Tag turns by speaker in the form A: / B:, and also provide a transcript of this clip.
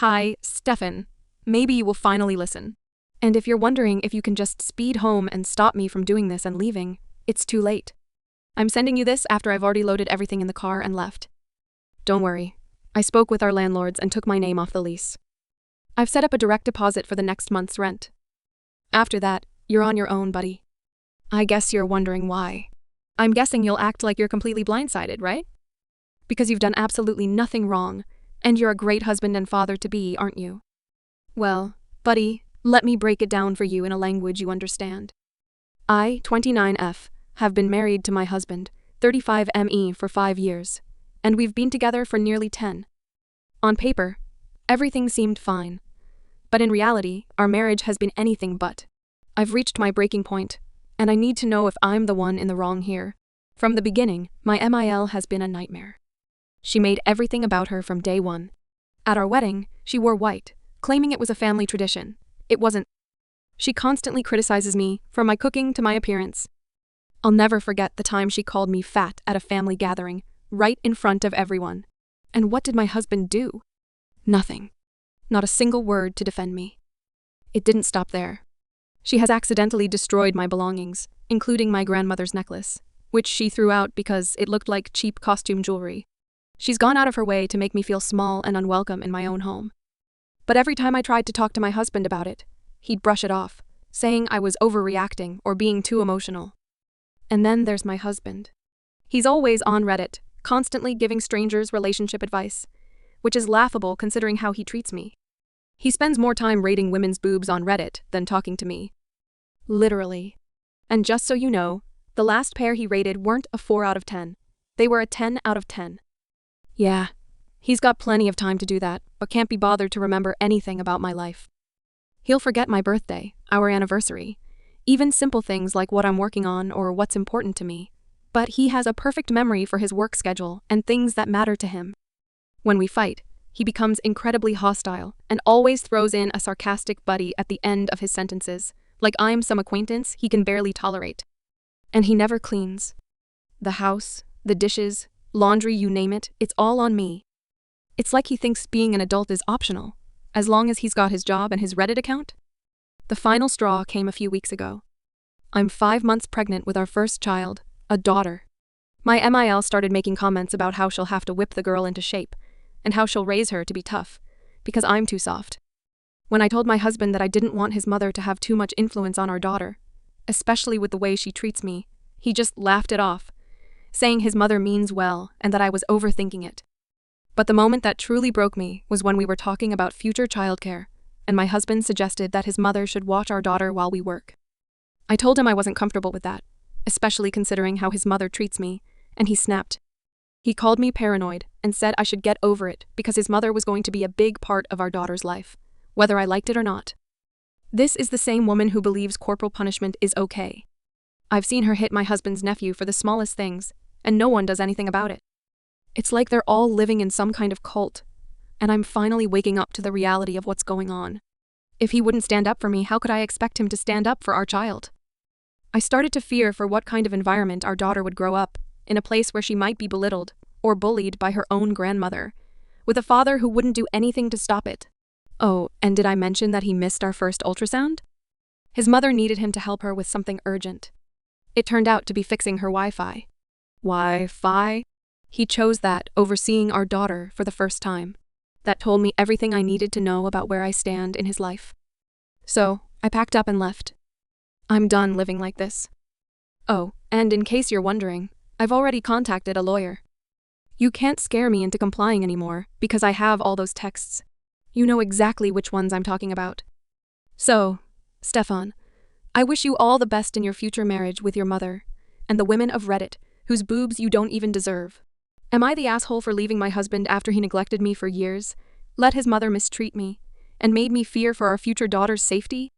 A: Hi, Stefan. Maybe you will finally listen. And if you're wondering if you can just speed home and stop me from doing this and leaving, it's too late. I'm sending you this after I've already loaded everything in the car and left. Don't worry. I spoke with our landlords and took my name off the lease. I've set up a direct deposit for the next month's rent. After that, you're on your own, buddy. I guess you're wondering why. I'm guessing you'll act like you're completely blindsided, right? Because you've done absolutely nothing wrong, and you're a great husband and father-to-be, aren't you? Well, buddy, let me break it down for you in a language you understand. I, 29F, have been married to my husband, 35ME, for 5 years, and we've been together for nearly 10. On paper, everything seemed fine, but in reality, our marriage has been anything but. I've reached my breaking point, and I need to know if I'm the one in the wrong here. From the beginning, my MIL has been a nightmare. She made everything about her from day one. At our wedding, she wore white, claiming it was a family tradition. It wasn't. She constantly criticizes me, from my cooking to my appearance. I'll never forget the time she called me fat at a family gathering, right in front of everyone. And what did my husband do? Nothing. Not a single word to defend me. It didn't stop there. She has accidentally destroyed my belongings, including my grandmother's necklace, which she threw out because it looked like cheap costume jewelry. She's gone out of her way to make me feel small and unwelcome in my own home. But every time I tried to talk to my husband about it, he'd brush it off, saying I was overreacting or being too emotional. And then there's my husband. He's always on Reddit, constantly giving strangers relationship advice, which is laughable considering how he treats me. He spends more time rating women's boobs on Reddit than talking to me. Literally. And just so you know, the last pair he rated weren't a 4 out of 10. They were a 10 out of 10. Yeah, he's got plenty of time to do that, but can't be bothered to remember anything about my life. He'll forget my birthday, our anniversary, even simple things like what I'm working on or what's important to me. But he has a perfect memory for his work schedule and things that matter to him. When we fight, he becomes incredibly hostile and always throws in a sarcastic buddy at the end of his sentences, like I'm some acquaintance he can barely tolerate. And he never cleans. The house, the dishes, laundry, you name it, it's all on me. It's like he thinks being an adult is optional, as long as he's got his job and his Reddit account. The final straw came a few weeks ago. I'm 5 months pregnant with our first child, a daughter. My MIL started making comments about how she'll have to whip the girl into shape, and how she'll raise her to be tough, because I'm too soft. When I told my husband that I didn't want his mother to have too much influence on our daughter, especially with the way she treats me, he just laughed it off, saying his mother means well and that I was overthinking it. But the moment that truly broke me was when we were talking about future childcare, and my husband suggested that his mother should watch our daughter while we work. I told him I wasn't comfortable with that, especially considering how his mother treats me, and he snapped. He called me paranoid and said I should get over it because his mother was going to be a big part of our daughter's life, whether I liked it or not. This is the same woman who believes corporal punishment is okay. I've seen her hit my husband's nephew for the smallest things, and no one does anything about it. It's like they're all living in some kind of cult, and I'm finally waking up to the reality of what's going on. If he wouldn't stand up for me, how could I expect him to stand up for our child? I started to fear for what kind of environment our daughter would grow up, in a place where she might be belittled or bullied by her own grandmother, with a father who wouldn't do anything to stop it. Oh, and did I mention that he missed our first ultrasound? His mother needed him to help her with something urgent. It turned out to be fixing her Wi-Fi. Wi-Fi? He chose that over seeing our daughter for the first time. That told me everything I needed to know about where I stand in his life. So, I packed up and left. I'm done living like this. Oh, and in case you're wondering, I've already contacted a lawyer. You can't scare me into complying anymore because I have all those texts. You know exactly which ones I'm talking about. So, Stefan, I wish you all the best in your future marriage with your mother and the women of Reddit whose boobs you don't even deserve. Am I the asshole for leaving my husband after he neglected me for years, let his mother mistreat me, and made me fear for our future daughter's safety?